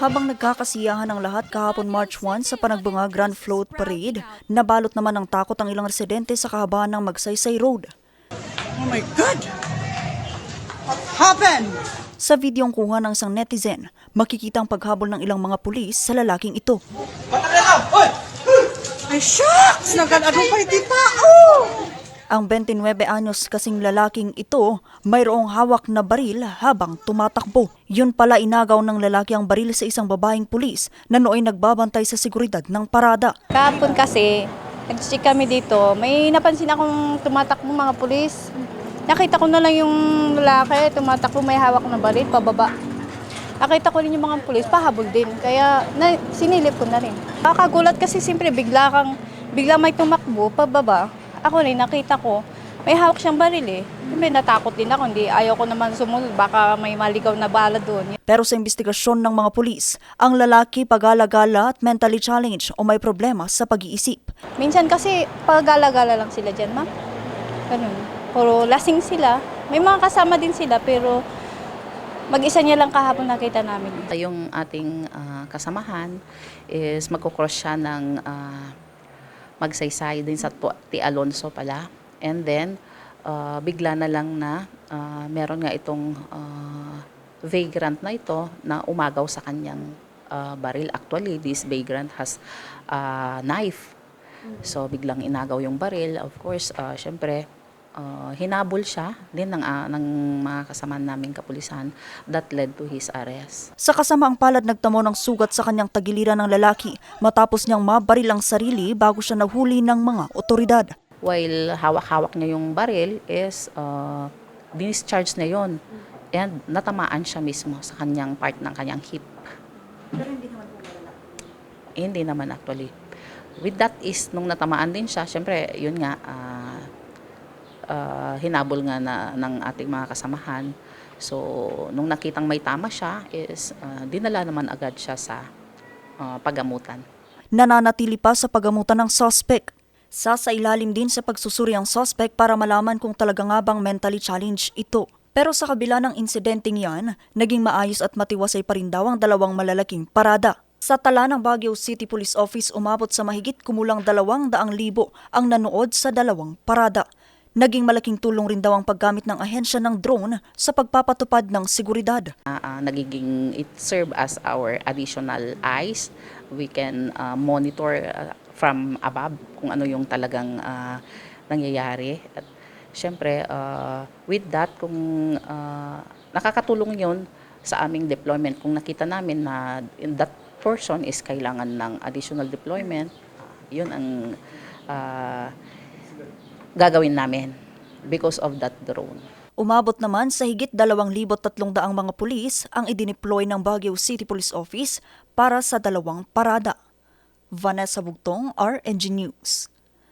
Habang nagkakasiyahan ang lahat kahapon March 1 sa Panagbunga Grand Float Parade, nabalot naman ng takot ang ilang residente sa kahabaan ng Magsaysay Road. Oh my God! What happened? Sa videong kuha ng isang netizen, makikita ang paghabol ng ilang mga pulis sa lalaking ito. Ay, shucks! Nagkadadong pa iti tao! Ang 29 anyos kasing lalaking ito, mayroong hawak na baril habang tumatakbo. Yun pala inagaw ng lalaki ang baril sa isang babaeng pulis na nooy nagbabantay sa seguridad ng parada. Kahapon kasi, nag-check kami dito, may napansin akong tumatakbo mga pulis. Nakita ko na lang yung lalaki, tumatakbo, may hawak na baril, pababa. Nakita ko rin yung mga pulis, pahabol din. Kaya sinilip ko na rin. Nakagulat kasi siyempre bigla may tumakbo, pababa. Ako rin, nakita ko, may hawak siyang baril eh. Siyempre natakot din ako, ayaw ko naman sumunod, baka may maligaw na bala doon. Pero sa investigasyon ng mga pulis, ang lalaki pag-alagala at mentally challenged o may problema sa pag-iisip. Minsan kasi pag-gala-gala lang sila dyan, ma'am. Ganun. Puro lasing sila. May mga kasama din sila, pero mag-isa niya lang kahapon nakita namin. Yung ating kasamahan is magkukross siya ng Magsaysay din sa T. Alonso pala. And then, bigla na lang na meron nga itong vagrant na ito na umagaw sa kanyang baril. Actually, this vagrant has a knife. So, biglang inagaw yung baril. Of course, syempre, hinabol siya din ng mga kasamaan naming kapulisan that led to his arrest. Sa kasamaang palad nagtamo ng sugat sa kanyang tagiliran ng lalaki matapos niyang mabaril ang sarili bago siya nahuli ng mga otoridad. While hawak-hawak niya yung baril is discharge na yon and natamaan siya mismo sa kanyang part ng kanyang hip. Pero hindi naman pumalala? Hindi naman actually. With that is, nung natamaan din siya, syempre, yun nga, hinabol nga ng ating mga kasamahan. So, nung nakitang may tama siya, is dinala naman agad siya sa pagamutan. Nananatili pa sa pagamutan ng suspect. Sasailalim din sa pagsusuri ang suspect para malaman kung talaga nga bang mentally challenged ito. Pero sa kabila ng insidenteng yan, naging maayos at matiwasay pa rin daw ang dalawang malalaking parada. Sa tala ng Baguio City Police Office, umabot sa mahigit kumulang 200,000 ang nanood sa dalawang parada. Naging malaking tulong rin daw ang paggamit ng ahensya ng drone sa pagpapatupad ng seguridad. It serve as our additional eyes. We can monitor from above kung ano yung talagang nangyayari. At syempre, with that, kung nakakatulong yun sa aming deployment, kung nakita namin na that person is kailangan ng additional deployment, yun ang gagawin namin because of that drone. Umabot naman sa higit 2,300 mga pulis ang idineploy ng Baguio City Police Office para sa dalawang parada. Vanessa Bugtong, RNG News.